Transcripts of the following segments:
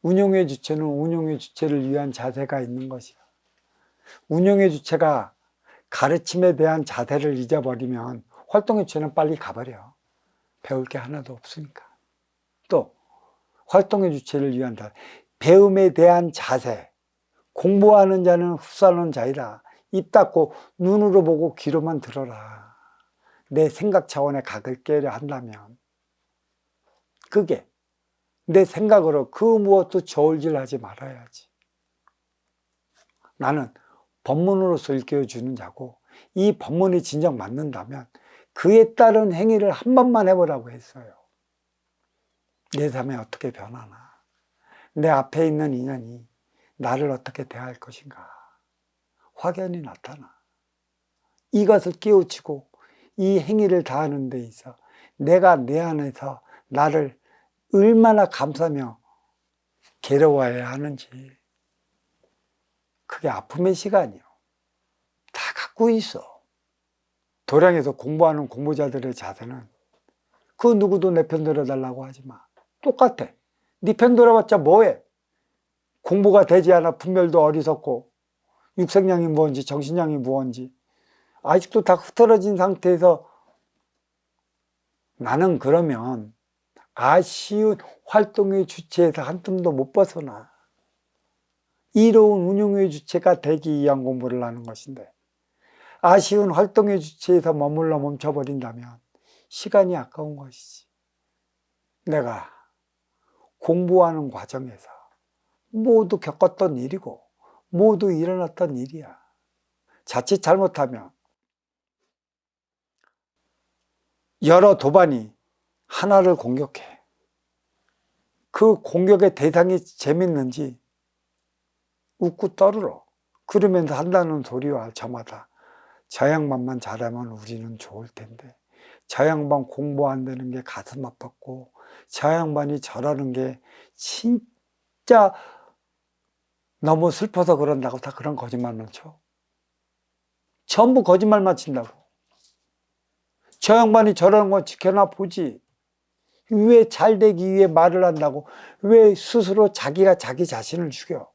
운용의 주체는 운용의 주체를 위한 자세가 있는 것이야. 운용의 주체가 가르침에 대한 자세를 잊어버리면 활동의 주체는 빨리 가버려. 배울 게 하나도 없으니까. 또 활동의 주체를 위한 자세, 배움에 대한 자세. 공부하는 자는 흡수하는 자이라. 입 닫고 눈으로 보고 귀로만 들어라. 내 생각 차원의 각을 깨려 한다면 그게 내 생각으로 그 무엇도 저울질하지 말아야지. 나는 법문으로서 일깨워주는 자고, 이 법문이 진정 맞는다면 그에 따른 행위를 한 번만 해보라고 했어요. 내 삶에 어떻게 변하나, 내 앞에 있는 인연이 나를 어떻게 대할 것인가 확연히 나타나. 이것을 깨우치고 이 행위를 다하는 데 있어 내가 내 안에서 나를 얼마나 감사하며 괴로워해야 하는지, 그게 아픔의 시간이요. 다 갖고 있어. 도량에서 공부하는 공부자들의 자세는 그 누구도 내 편 들어달라고 하지 마. 똑같아. 네 편 들어봤자 뭐해. 공부가 되지 않아 분별도 어리석고 육생량이 무언지 정신량이 무언지 아직도 다 흐트러진 상태에서 나는 그러면 아쉬운 활동의 주체에서 한 tum도 못 벗어나. 이로운 운용의 주체가 되기 위한 공부를 하는 것인데, 아쉬운 활동의 주체에서 머물러 멈춰버린다면 시간이 아까운 것이지. 내가 공부하는 과정에서 모두 겪었던 일이고 모두 일어났던 일이야. 자칫 잘못하면 여러 도반이 하나를 공격해. 그 공격의 대상이 재밌는지 웃고 떠들어. 그러면서 한다는 소리와 저마다 저 양반만 잘하면 우리는 좋을 텐데, 저 양반 공부 안 되는 게 가슴 아팠고, 저 양반이 저러는 게 진짜 너무 슬퍼서 그런다고 다 그런 거짓말만 쳐. 전부 거짓말만 친다고. 저 양반이 저러는 건 지켜나 보지. 왜 잘되기 위해 말을 한다고, 왜 스스로 자기가 자기 자신을 죽여.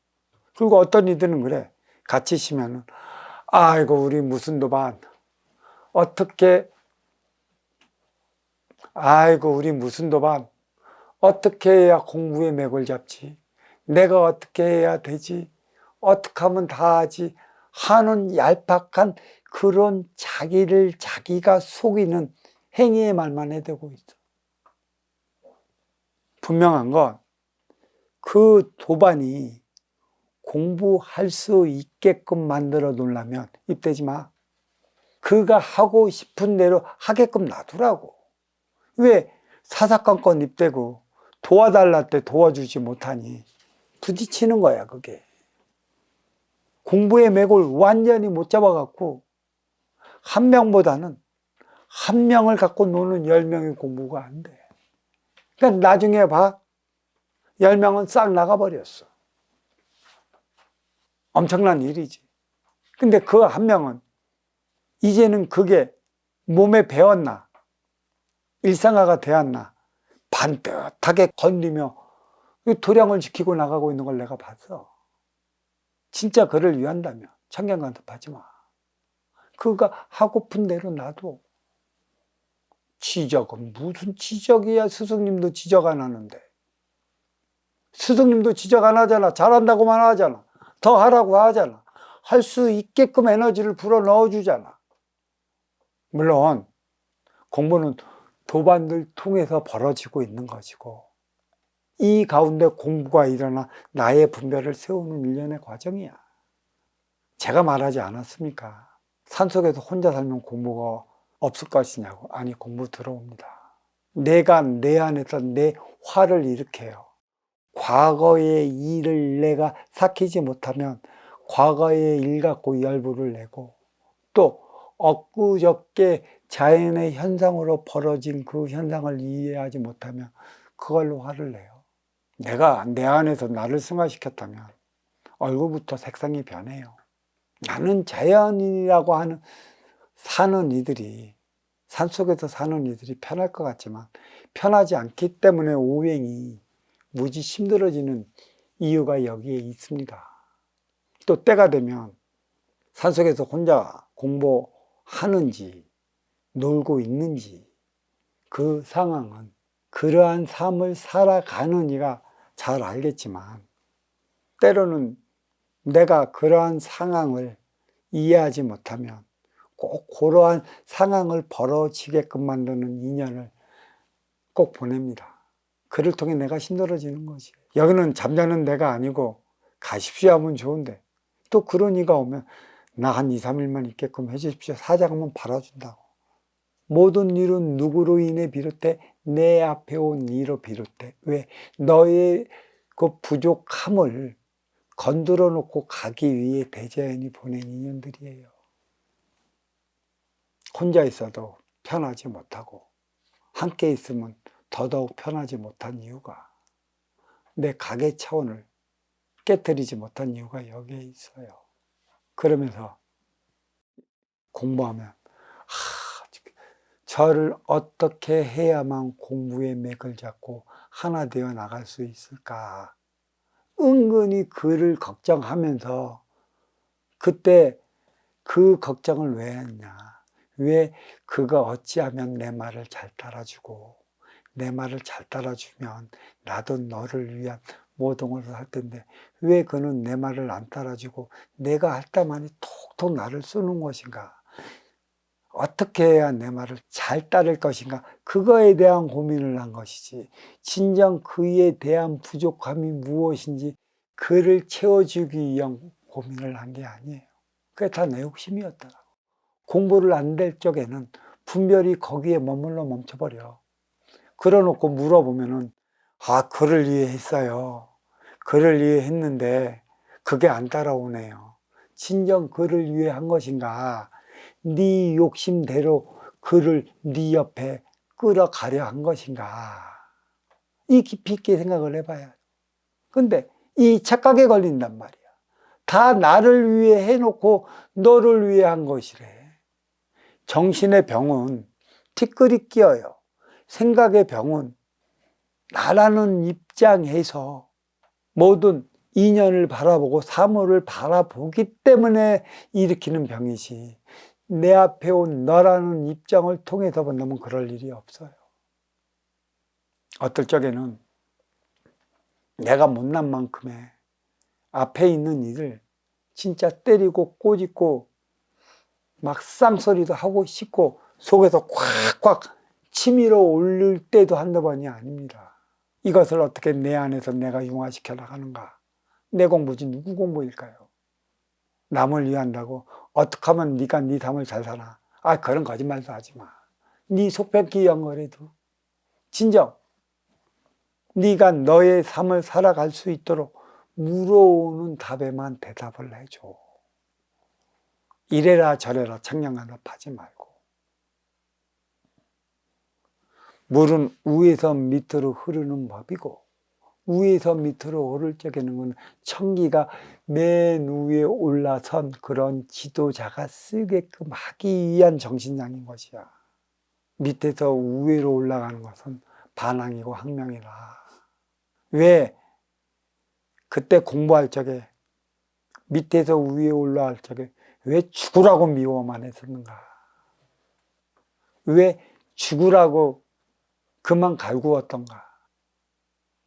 그리고 어떤 이들은 그래. 같이 쉬면은 아이고 우리 무슨 도반 어떻게, 아이고 우리 무슨 도반 어떻게 해야 공부에 맥을 잡지, 내가 어떻게 해야 되지, 어떻게 하면 다 하지 하는 얄팍한 그런 자기를 자기가 속이는 행위의 말만 해대고 있어. 분명한 건 그 도반이 공부할 수 있게끔 만들어 놓으려면 입대지 마. 그가 하고 싶은 대로 하게끔 놔두라고. 왜 사사건건 입대고 도와달라 때 도와주지 못하니 부딪히는 거야. 그게 공부의 맥을 완전히 못 잡아갖고 한 명보다는 한 명을 갖고 노는 10명의 공부가 안 돼. 그러니까 나중에 봐, 10명은 싹 나가버렸어. 엄청난 일이지. 근데 그 한 명은 이제는 그게 몸에 배었나 일상화가 되었나 반듯하게 건리며 도량을 지키고 나가고 있는 걸 내가 봤어. 진짜 그를 위한다면 청경간섭하지 마. 그가 하고픈 대로 놔둬. 지적은 무슨 지적이야. 스승님도 지적 안 하는데. 스승님도 지적 안 하잖아. 잘한다고만 하잖아. 더 하라고 하잖아. 할 수 있게끔 에너지를 불어 넣어주잖아. 물론 공부는 도반들 통해서 벌어지고 있는 것이고, 이 가운데 공부가 일어나 나의 분별을 세우는 일련의 과정이야. 제가 말하지 않았습니까? 산속에서 혼자 살면 공부가 없을 것이냐고. 아니, 공부 들어옵니다. 내가 내 안에서 내 화를 일으켜요. 과거의 일을 내가 삭히지 못하면 과거의 일 갖고 열불을 내고, 또 엊그저께 자연의 현상으로 벌어진 그 현상을 이해하지 못하면 그걸로 화를 내요. 내가 내 안에서 나를 승화시켰다면 얼굴부터 색상이 변해요. 나는 자연인이라고 하는 사는 이들이, 산속에서 사는 이들이 편할 것 같지만 편하지 않기 때문에 오행이 무지 힘들어지는 이유가 여기에 있습니다. 또 때가 되면 산속에서 혼자 공부하는지 놀고 있는지 그 상황은 그러한 삶을 살아가는 이가 잘 알겠지만, 때로는 내가 그러한 상황을 이해하지 못하면 꼭 그러한 상황을 벌어지게끔 만드는 인연을 꼭 보냅니다. 그를 통해 내가 힘들어지는 거지. 여기는 잠자는 데가 아니고 가십시오 하면 좋은데, 또 그런 이가 오면 나 한 2, 3일만 있게끔 해주십시오. 사자가면 팔아준다고. 모든 일은 누구로 인해 비롯돼? 내 앞에 온 이로 비롯돼. 왜? 너의 그 부족함을 건드려 놓고 가기 위해 대자연이 보낸 인연들이에요. 혼자 있어도 편하지 못하고 함께 있으면 더더욱 편하지 못한 이유가, 내 각의 차원을 깨뜨리지 못한 이유가 여기에 있어요. 그러면서 공부하면 저를 어떻게 해야만 공부의 맥을 잡고 하나 되어 나갈 수 있을까? 은근히 그를 걱정하면서, 그때 그 걱정을 왜 했냐? 왜 그가 어찌하면 내 말을 잘 따라주고, 내 말을 잘 따라주면 나도 너를 위한 모든 것을 할 텐데 왜 그는 내 말을 안 따라주고 내가 할 때만이 톡톡 나를 쏘는 것인가? 어떻게 해야 내 말을 잘 따를 것인가? 그거에 대한 고민을 한 것이지, 진정 그에 대한 부족함이 무엇인지 그를 채워주기 위한 고민을 한 게 아니에요. 그게 다 내 욕심이었더라고. 공부를 안 될 적에는 분별이 거기에 머물러 멈춰버려. 그러놓고 물어보면은, 그를 위해 했어요. 그를 위해 했는데 그게 안 따라오네요. 진정 그를 위해 한 것인가? 네 욕심대로 그를 네 옆에 끌어가려 한 것인가? 이 깊이 있게 생각을 해봐야. 근데 이 착각에 걸린단 말이야. 다 나를 위해 해놓고 너를 위해 한 것이래. 정신의 병은 티끌이 끼어요. 생각의 병은 나라는 입장에서 모든 인연을 바라보고 사물을 바라보기 때문에 일으키는 병이지, 내 앞에 온 너라는 입장을 통해서 본다면 그럴 일이 없어요. 어떨 적에는 내가 못난 만큼의 앞에 있는 일을 진짜 때리고 꼬집고 막 쌍소리도 하고 싶고 속에서 콱콱 치밀어 올릴 때도 한두 번이 아닙니다. 이것을 어떻게 내 안에서 내가 융화시켜 나가는가? 내 공부지 누구 공부일까요? 남을 위한다고 어떻게 하면 네가 네 삶을 잘 사나? 그런 거짓말도 하지 마. 네 속편기 이런 거라도 진정 네가 너의 삶을 살아갈 수 있도록 물어오는 답에만 대답을 해줘. 이래라 저래라 청량하다 하지 말고. 물은 위에서 밑으로 흐르는 법이고 위에서 밑으로 오를 적에는 건 청기가 맨 위에 올라선 그런 지도자가 쓰게끔 하기 위한 정신량인 것이야. 밑에서 위로 올라가는 것은 반항이고 항명이라. 왜 그때 공부할 적에 밑에서 위에 올라갈 적에 왜 죽으라고 미워만 했었는가? 왜 죽으라고 그만 갈구었던가?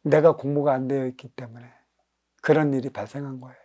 내가 공부가 안 되어 있기 때문에 그런 일이 발생한 거예요.